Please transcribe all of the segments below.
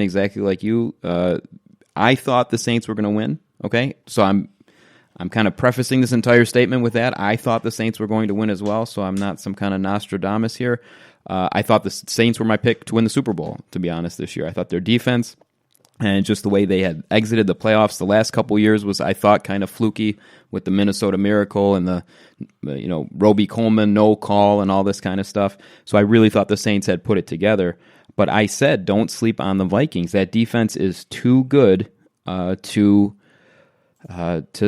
exactly like you. I thought the Saints were going to win. Okay, so I'm kind of prefacing this entire statement with that. I thought the Saints were going to win as well, so I'm not some kind of Nostradamus here. I thought the Saints were my pick to win the Super Bowl, to be honest, this year. I thought their defense and just the way they had exited the playoffs the last couple years was, I thought, kind of fluky with the Minnesota Miracle and the Roby Coleman no call and all this kind of stuff. So I really thought the Saints had put it together. But I said, don't sleep on the Vikings. That defense is too good to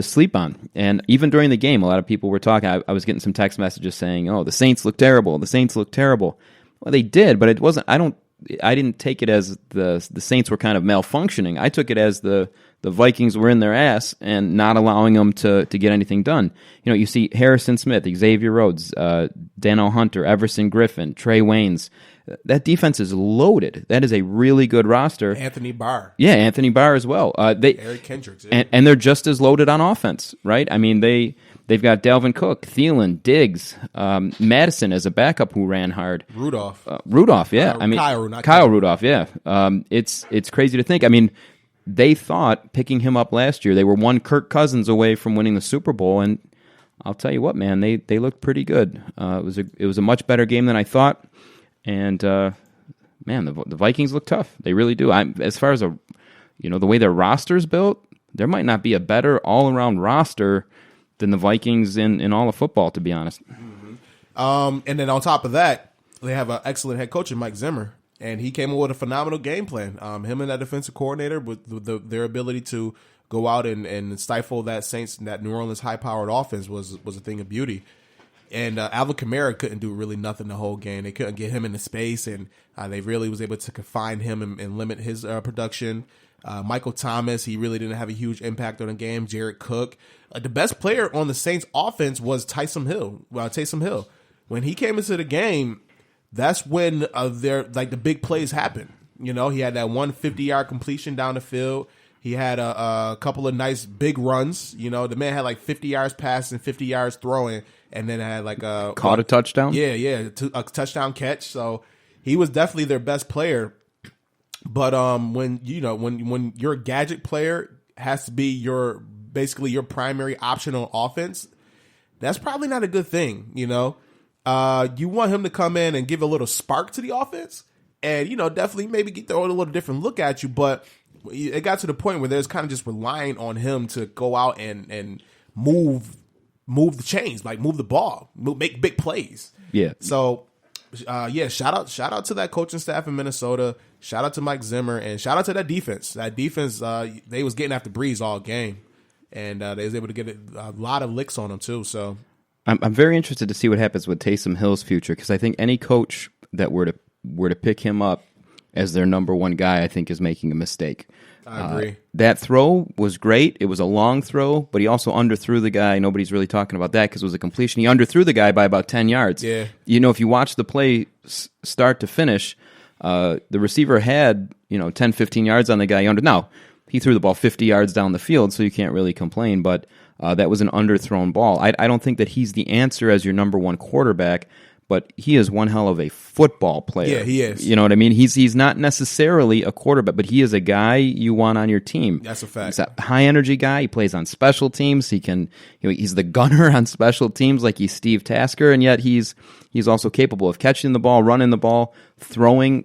sleep on. And even during the game, a lot of people were talking. I was getting some text messages saying, "Oh, the Saints look terrible. The Saints look terrible." Well, they did, but it wasn't. I didn't take it as the Saints were kind of malfunctioning. I took it as the Vikings were in their ass and not allowing them to get anything done. You see Harrison Smith, Xavier Rhodes, Daniel Hunter, Everson Griffin, Trey Waynes. That defense is loaded. That is a really good roster. Anthony Barr. Yeah, Anthony Barr as well. Eric Kendricks. Yeah. And they're just as loaded on offense, right? I mean, they've got Dalvin Cook, Thielen, Diggs, Madison as a backup who ran hard. Rudolph. Yeah. Kyle Rudolph, yeah. It's crazy to think. I mean, they thought picking him up last year, they were one Kirk Cousins away from winning the Super Bowl, and I'll tell you what, man, they looked pretty good. It was a much better game than I thought. And man, the Vikings look tough. They really do. As far as the way their roster's built, there might not be a better all-around roster than the Vikings in all of football, to be honest. Mm-hmm. And then on top of that, they have an excellent head coach in Mike Zimmer, and he came up with a phenomenal game plan. Him and that defensive coordinator, with their ability to go out and stifle that Saints and that New Orleans high-powered offense was a thing of beauty. And Alvin Kamara couldn't do really nothing the whole game. They couldn't get him into space, and they really was able to confine him and limit his production. Michael Thomas, he really didn't have a huge impact on the game. Jared Cook. The best player on the Saints offense was Taysom Hill. When he came into the game, that's when the big plays happened. He had that 150-yard completion down the field. He had a couple of nice big runs. The man had like 50 yards passing, 50 yards throwing, and then had like caught a touchdown. Yeah, a touchdown catch. So he was definitely their best player. But when your gadget player has to be basically your primary option on offense, that's probably not a good thing. You want him to come in and give a little spark to the offense, and definitely maybe throw a little different look at you, but it got to the point where there's kind of just relying on him to go out and move the chains, like move the ball, make big plays. Yeah. So, shout out to that coaching staff in Minnesota. Shout out to Mike Zimmer, and shout out to that defense. That defense, they was getting after Breeze all game, and they was able to get a lot of licks on him too. So, I'm very interested to see what happens with Taysom Hill's future, because I think any coach that were to pick him up as their number one guy, I think, is making a mistake. I agree. That throw was great. It was a long throw, but he also underthrew the guy. Nobody's really talking about that because it was a completion. He underthrew the guy by about 10 yards. Yeah. If you watch the play start to finish, the receiver had 10, 15 yards on the guy under. Now, he threw the ball 50 yards down the field, so you can't really complain, but that was an underthrown ball. I don't think that he's the answer as your number one quarterback, but he is one hell of a football player. Yeah, he is. You know what I mean? He's not necessarily a quarterback, but he is a guy you want on your team. That's a fact. He's a high-energy guy. He plays on special teams. He's the gunner on special teams like he's Steve Tasker, and yet he's also capable of catching the ball, running the ball, throwing,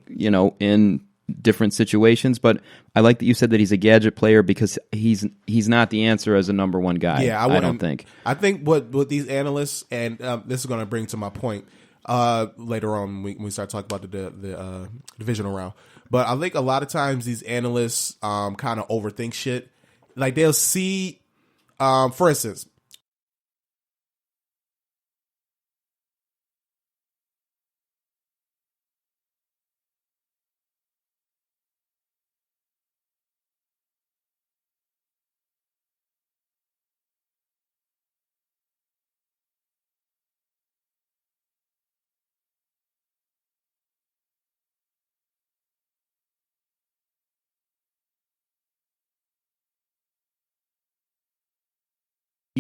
in different situations. But I like that you said that he's a gadget player because he's not the answer as a number one guy. Yeah, I don't think. I think what these analysts, and this is going to bring to my point later on when we start talking about the divisional round. But I think a lot of times these analysts kind of overthink shit. Like they'll see, for instance,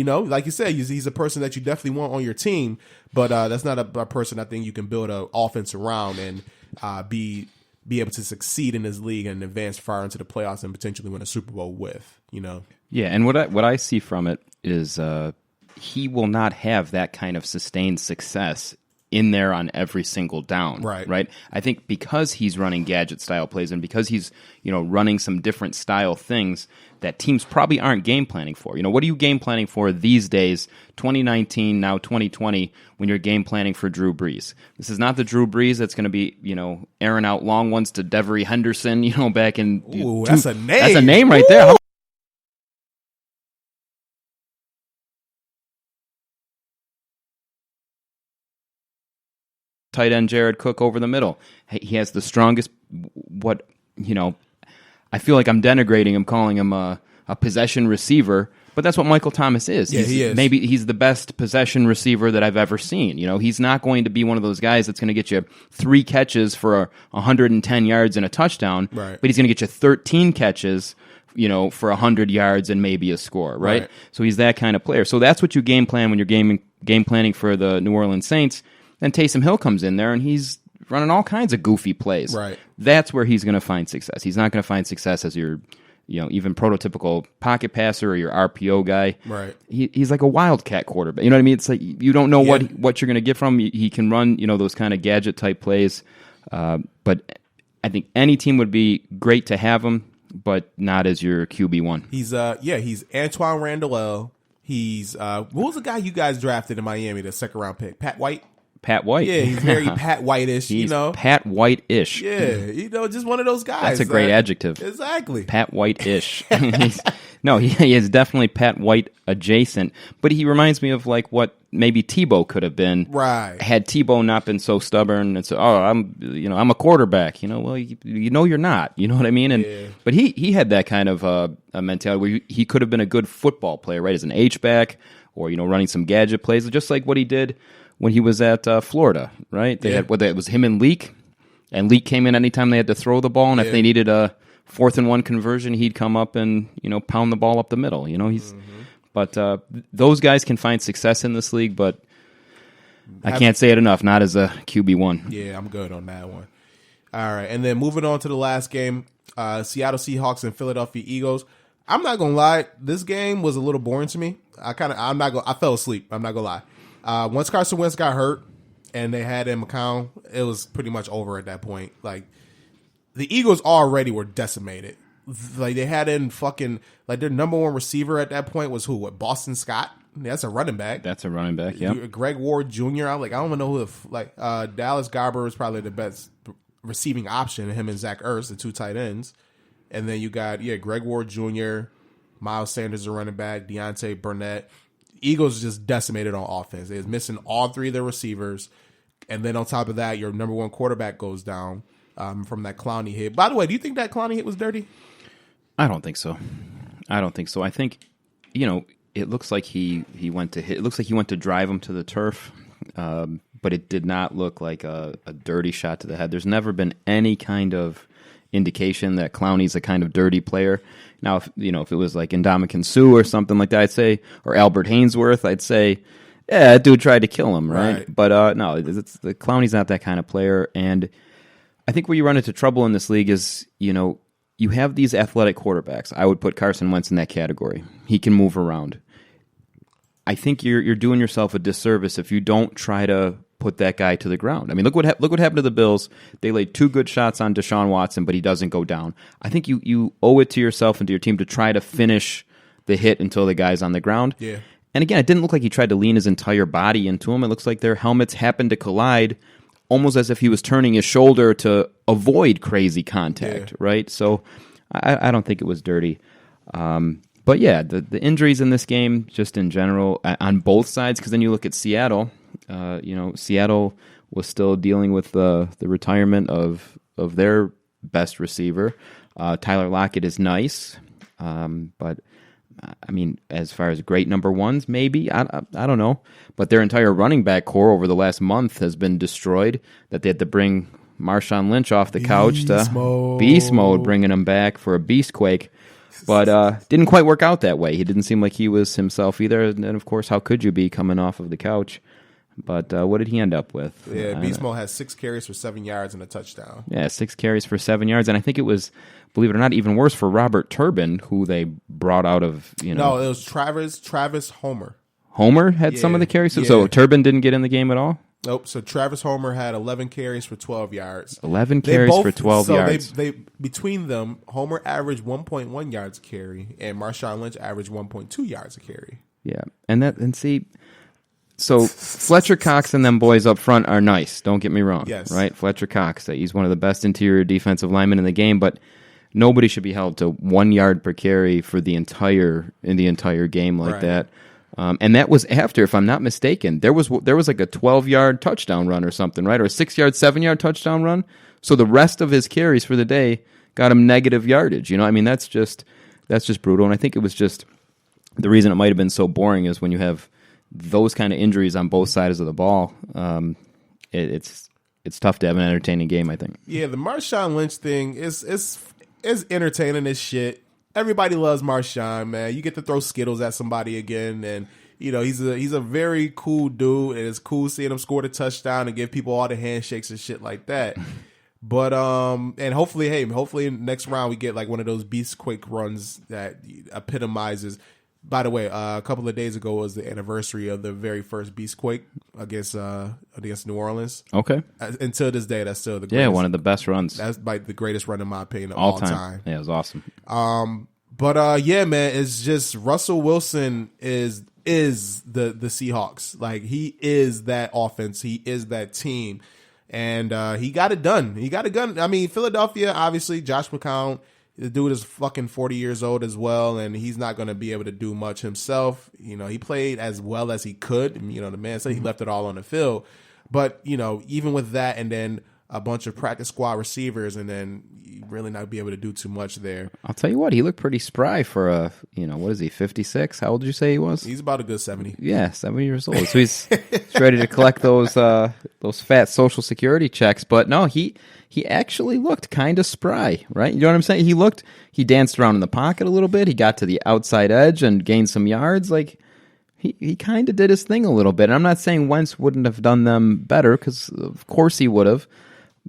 like you said, he's a person that you definitely want on your team, but that's not a person I think you can build an offense around and be be able to succeed in this league and advance far into the playoffs and potentially win a Super Bowl with, Yeah, and what I see from it is he will not have that kind of sustained success in there on every single down. Right. I think because he's running gadget style plays and because he's, running some different style things that teams probably aren't game planning for. What are you game planning for these days, 2019, now 2020, when you're game planning for Drew Brees? This is not the Drew Brees that's going to be, airing out long ones to Devery Henderson, back in... Ooh, that's a name. That's a name right there. Tight end Jared Cook over the middle. He has the strongest, I feel like I'm denigrating him, calling him a possession receiver, but that's what Michael Thomas is. Yeah, he is. Maybe he's the best possession receiver that I've ever seen. He's not going to be one of those guys that's going to get you 3 catches for 110 yards and a touchdown, right. But he's going to get you 13 catches, for 100 yards and maybe a score, right? So he's that kind of player. So that's what you game plan when you're game planning for the New Orleans Saints. Then Taysom Hill comes in there and he's running all kinds of goofy plays. Right. That's where he's going to find success. He's not going to find success as your, even prototypical pocket passer or your RPO guy. Right. He's like a wildcat quarterback. You know what I mean? It's like you don't know what you're going to get from him. He can run, those kind of gadget type plays. But I think any team would be great to have him, but not as your QB1. He's Antoine Randall. He's what was the guy you guys drafted in Miami, the second round pick? Pat White? Pat White. Yeah, he's very Pat White-ish, He's Pat White-ish. Yeah, just one of those guys. That's a great adjective. Exactly. Pat White-ish. He is definitely Pat White adjacent, but he reminds me of like what maybe Tebow could have been. Right. Had Tebow not been so stubborn and so, I'm a quarterback. Well, you're not. You know what I mean? And but he had that kind of a mentality where he could have been a good football player, right? As an H-back or running some gadget plays, just like what he did when he was at Florida, right? They had it was him and Leak came in anytime they had to throw the ball, and if they needed a 4th and 1 conversion, he'd come up and pound the ball up the middle. But those guys can find success in this league, but I can't say it enough. Not as a QB1. Yeah, I'm good on that one. All right, and then moving on to the last game, Seattle Seahawks and Philadelphia Eagles. I'm not gonna lie, this game was a little boring to me. I fell asleep. I'm not gonna lie. Once Carson Wentz got hurt and they had him McCown, it was pretty much over at that point. Like, the Eagles already were decimated. Like, they had in their number 1 receiver at that point was who? What, Boston Scott? That's a running back. That's a running back, yeah. Greg Ward Jr. I don't even know who Dallas Garber is probably the best receiving option, him and Zach Ertz, the 2 tight ends. And then you got, Greg Ward Jr., Miles Sanders, a running back, Deontay Burnett. Eagles just decimated on offense. They was missing all 3 of their receivers. And then on top of that, your number 1 quarterback goes down from that Clowney hit. By the way, do you think that Clowney hit was dirty? I don't think so. I think, it looks like he went to hit. It looks like he went to drive him to the turf, but it did not look like a dirty shot to the head. There's never been any kind of indication that Clowney's a kind of dirty player. Now, if it was like Ndamukong Suh or something like that, I'd say, or Albert Hainsworth, I'd say, yeah, that dude tried to kill him, right? But no, the Clowney's not that kind of player. And I think where you run into trouble in this league is, you have these athletic quarterbacks. I would put Carson Wentz in that category. He can move around. I think you're doing yourself a disservice if you don't try to put that guy to the ground. I mean, look what happened to the Bills. They laid 2 good shots on Deshaun Watson, but he doesn't go down. I think you owe it to yourself and to your team to try to finish the hit until the guy's on the ground. Yeah. And again, it didn't look like he tried to lean his entire body into him. It looks like their helmets happened to collide, almost as if he was turning his shoulder to avoid crazy contact, right? So I don't think it was dirty. But yeah, the injuries in this game, just in general, on both sides, because then you look at Seattle. Seattle was still dealing with the retirement of their best receiver. Tyler Lockett is nice, but I mean, as far as great number 1s, maybe I don't know. But their entire running back core over the last month has been destroyed. That they had to bring Marshawn Lynch off the couch to beast mode, bringing him back for a beast quake. But didn't quite work out that way. He didn't seem like he was himself either. And of course, how could you be coming off of the couch? But what did he end up with? Yeah, Beast Mode has 6 carries for 7 yards and a touchdown. Yeah, 6 carries for 7 yards. And I think it was, believe it or not, even worse for Robert Turbin, who they brought out of, No, it was Travis Homer. Homer had some of the carries? So Turbin didn't get in the game at all? Nope. So Travis Homer had 11 carries for 12 yards. 11 carries for 12 yards. They between them, Homer averaged 1.1 yards a carry, and Marshawn Lynch averaged 1.2 yards a carry. Yeah, so Fletcher Cox and them boys up front are nice. Don't get me wrong. Yes. Right? Fletcher Cox, he's one of the best interior defensive linemen in the game, but nobody should be held to 1 yard per carry for the entire game like that. And that was after, if I'm not mistaken, there was like a 12-yard touchdown run or something, right? Or a 6-yard, 7-yard touchdown run. So the rest of his carries for the day got him negative yardage. I mean, that's just brutal. And I think it was just the reason it might have been so boring is when you have those kind of injuries on both sides of the ball. It's tough to have an entertaining game, I think. Yeah, the Marshawn Lynch thing is entertaining as shit. Everybody loves Marshawn, man. You get to throw Skittles at somebody again, and he's a very cool dude, and it's cool seeing him score the touchdown and give people all the handshakes and shit like that. But and hopefully next round we get like one of those Beastquake runs that epitomizes. By the way, a couple of days ago was the anniversary of the very first Beastquake against New Orleans. Okay. Until this day, that's still the greatest. Yeah, one of the best runs. That's like the greatest run in my opinion of all time. Yeah, it was awesome. But yeah, man, it's just Russell Wilson is the Seahawks. Like, he is that offense. He is that team. And he got it done. I mean, Philadelphia, obviously, Josh McCown, the dude is fucking 40 years old as well, and he's not going to be able to do much himself. He played as well as he could. The man said he left it all on the field. But, even with that and then a bunch of practice squad receivers and then really not be able to do too much there. I'll tell you what, he looked pretty spry for what is he, 56? How old did you say he was? He's about a good 70. Yeah, 70 years old. So he's ready to collect those fat Social Security checks. But no, he actually looked kind of spry, right? You know what I'm saying? He danced around in the pocket a little bit. He got to the outside edge and gained some yards. Like, he kind of did his thing a little bit. And I'm not saying Wentz wouldn't have done them better, because of course he would have.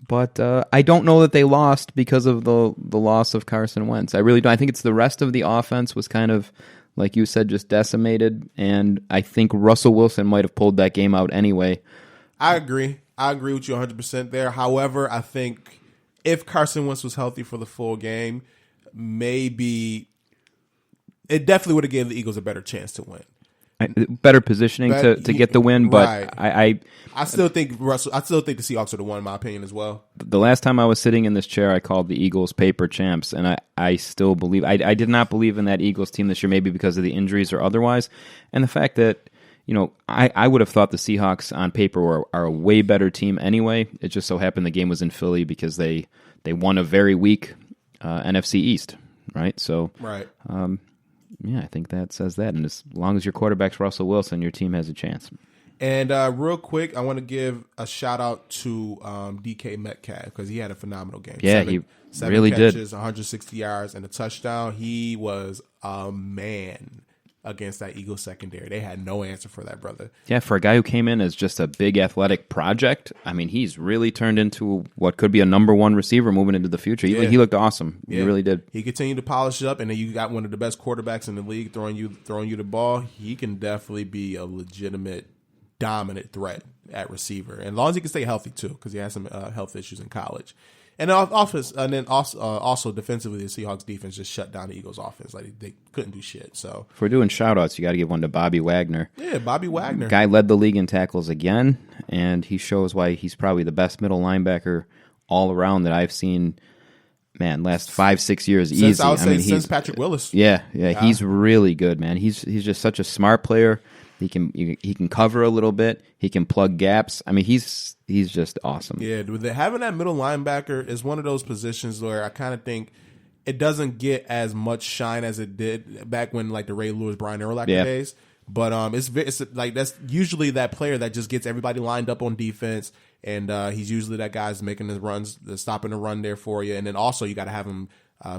But I don't know that they lost because of the loss of Carson Wentz. I really don't. I think it's the rest of the offense was kind of, like you said, just decimated. And I think Russell Wilson might have pulled that game out anyway. I agree with you 100% there. However, I think if Carson Wentz was healthy for the full game, maybe it definitely would have given the Eagles a better chance to win. Better positioning to get the win, but right. I still think the Seahawks would have won, in my opinion, as well. The last time I was sitting in this chair, I called the Eagles paper champs, and I still believe I did not believe in that Eagles team this year, maybe because of the injuries or otherwise, and the fact that I would have thought the Seahawks on paper are a way better team anyway. It just so happened the game was in Philly because they won a very weak NFC East, right? So right. Yeah, I think that says that. And as long as your quarterback's Russell Wilson, your team has a chance. And real quick, I want to give a shout out to DK Metcalf, because he had a phenomenal game. Yeah, he really did. 160 yards and a touchdown. He was a man against that Eagles secondary. They had no answer for that brother. Yeah, for a guy who came in as just a big athletic project, I mean, he's really turned into what could be a number one receiver moving into the future. He looked awesome. Yeah. He really did. He continued to polish it up, and then you got one of the best quarterbacks in the league throwing you the ball. He can definitely be a legitimate dominant threat at receiver, and as long as he can stay healthy too, because he had some health issues in college. And also defensively, the Seahawks defense just shut down the Eagles offense. Like, they couldn't do shit. So if we're doing shout-outs, you got to give one to Bobby Wagner. Yeah, Bobby Wagner. Guy led the league in tackles again, and he shows why he's probably the best middle linebacker all around that I've seen. Man, last 5-6 years, since Patrick Willis. Yeah, he's really good, man. He's just such a smart player. He can cover a little bit. He can plug gaps. I mean, he's just awesome. Yeah, having that middle linebacker is one of those positions where I kind of think it doesn't get as much shine as it did back when, like, the Ray Lewis, Brian Urlacher days. But it's like that's usually that player that just gets everybody lined up on defense, and he's usually that guy's making the runs, stopping the run there for you. And then also you got to have him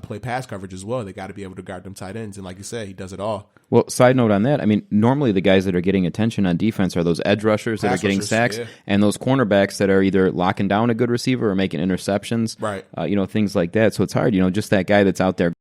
play pass coverage as well. They got to be able to guard them tight ends. And like you said, he does it all. Well, side note on that, I mean, normally the guys that are getting attention on defense are those edge rushers that are getting sacks, and those cornerbacks that are either locking down a good receiver or making interceptions, right? Things like that. So it's hard, just that guy that's out there